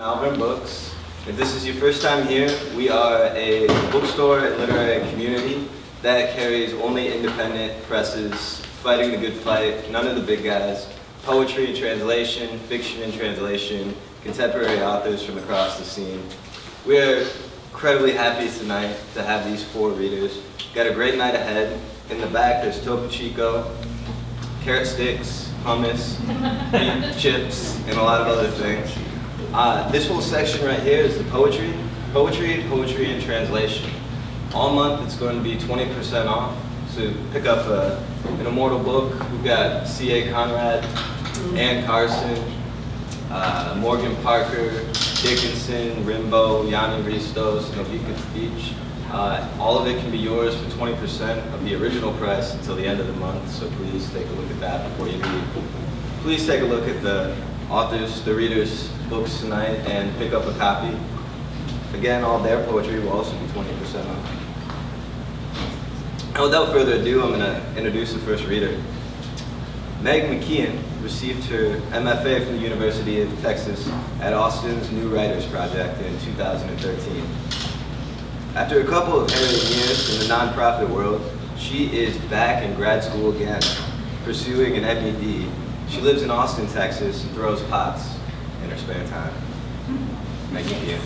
Malvern Books. If this is your first time here, we are a bookstore and literary community that carries only independent presses, fighting the good fight, none of the big guys, poetry and translation, fiction and translation, contemporary authors from across the scene. We're incredibly happy tonight to have these 4 readers. Got a great night ahead. In the back, there's Topo Chico, carrot sticks, hummus, beef chips, and a lot of other things. This whole section right here is the poetry, and translation. All month it's going to be 20% off. So pick up an immortal book. We've got C.A. Conrad, Anne Carson, Morgan Parker, Dickinson, Rimbaud, Yanni Ristos, Novica Beach. All of it can be yours for 20% of the original price until the end of the month, so please take a look at that before you leave. Please take a look at the authors, the readers' books tonight and pick up a copy. Again, all their poetry will also be 20% off. And without further ado, I'm going to introduce the first reader. Meg McKeon received her MFA from the University of Texas at Austin's New Writers Project in 2013. After a couple of harrowing years in the nonprofit world, she is back in grad school again, pursuing an MED. She lives in Austin, Texas, and throws pots in her spare time. Meg McKeon.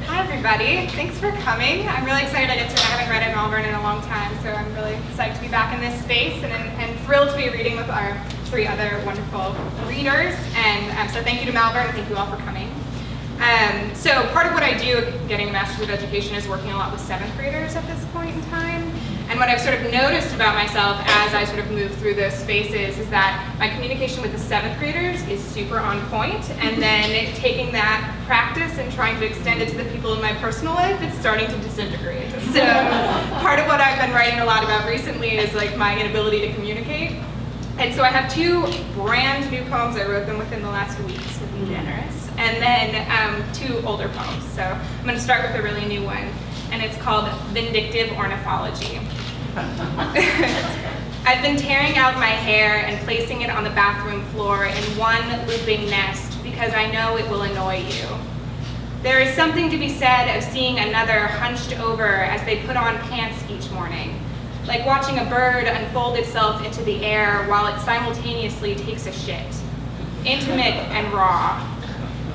Hi everybody, thanks for coming. I'm really excited I haven't read in Malvern in a long time, so I'm really psyched to be back in this space and thrilled to be reading with our 3 other wonderful readers. And so thank you to Malvern, thank you all for coming. So part of what I do getting a Master's of Education is working a lot with 7th graders at this point in time. And what I've sort of noticed about myself as I sort of move through those spaces is that my communication with the 7th graders is super on point, and then taking that practice and trying to extend it to the people in my personal life, it's starting to disintegrate. So part of what I've been writing a lot about recently is like my inability to communicate. And so I have 2 brand new poems. I wrote them within the last week, so be generous. And then 2 older poems. So I'm going to start with a really new one, and it's called Vindictive Ornithology. I've been tearing out my hair and placing it on the bathroom floor in one looping nest because I know it will annoy you. There is something to be said of seeing another hunched over as they put on pants each morning, like watching a bird unfold itself into the air while it simultaneously takes a shit, intimate and raw.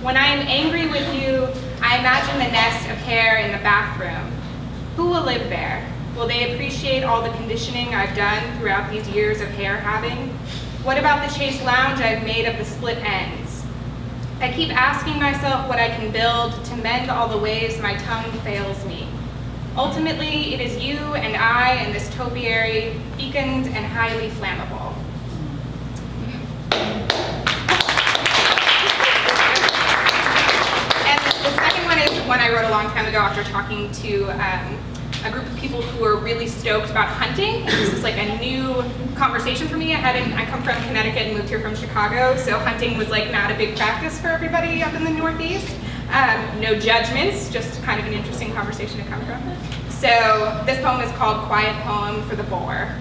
When I am angry with you, I imagine the nest of hair in the bathroom. Who will live there? Will they appreciate all the conditioning I've done throughout these years of hair having? What about the chaise lounge I've made of the split ends? I keep asking myself what I can build to mend all the ways my tongue fails me. Ultimately, it is you and I and this topiary, beaconed and highly flammable. And the second one is one I wrote a long time ago after talking to a group of people who were really stoked about hunting. And this was like a new conversation for me. I come from Connecticut and moved here from Chicago, so hunting was like not a big practice for everybody up in the Northeast. No judgments, just kind of an interesting conversation to come from. So this poem is called Quiet Poem for the Boar.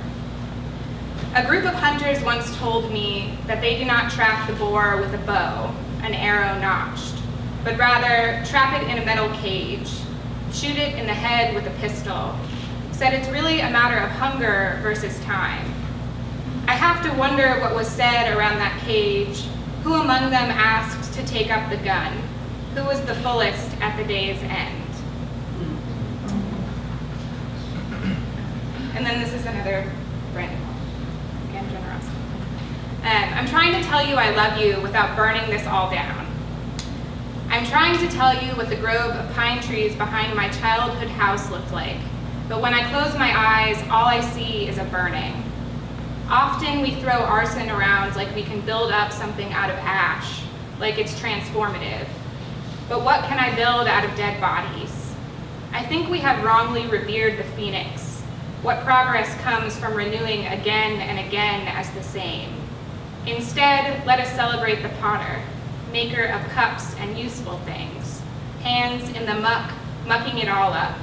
A group of hunters once told me that they do not trap the boar with a bow, an arrow notched, but rather trap it in a metal cage, shoot it in the head with a pistol, said it's really a matter of hunger versus time. I have to wonder what was said around that cage, who among them asked to take up the gun, who was the fullest at the day's end. And then this is another brand new poem, again, generosity. I'm trying to tell you I love you without burning this all down. I'm trying to tell you what the grove of pine trees behind my childhood house looked like, but when I close my eyes, all I see is a burning. Often we throw arson around like we can build up something out of ash, like it's transformative. But what can I build out of dead bodies? I think we have wrongly revered the phoenix. What progress comes from renewing again and again as the same? Instead, let us celebrate the potter, maker of cups and useful things, hands in the muck, mucking it all up.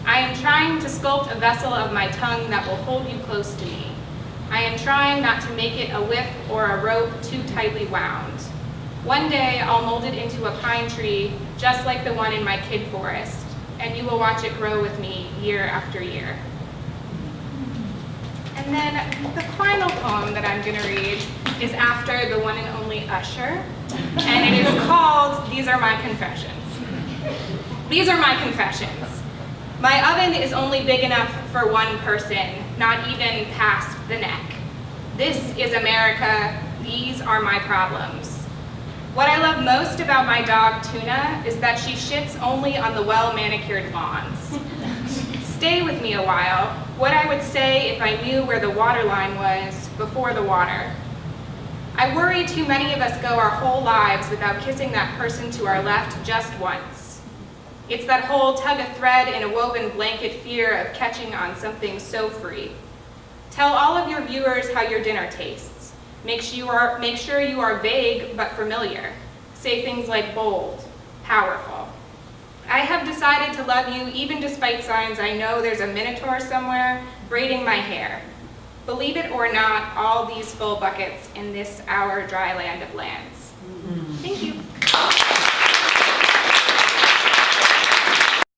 I am trying to sculpt a vessel of my tongue that will hold you close to me. I am trying not to make it a whip or a rope too tightly wound. One day I'll mold it into a pine tree just like the one in my kid forest, and you will watch it grow with me year after year. And then the final poem that I'm going to read is after the one and only Usher, and it is called These Are My Confessions. These are my confessions. My oven is only big enough for one person, not even past the neck. This is America. These are my problems. What I love most about my dog, Tuna, is that she shits only on the well-manicured lawns. Stay with me a while. What I would say if I knew where the water line was before the water. I worry too many of us go our whole lives without kissing that person to our left just once. It's that whole tug a thread in a woven blanket fear of catching on something so free. Tell all of your viewers how your dinner tastes. Make sure you are vague but familiar. Say things like bold, powerful. I have decided to love you even despite signs I know there's a minotaur somewhere braiding my hair. Believe it or not, all these full buckets in this our dry land of lands. Thank you.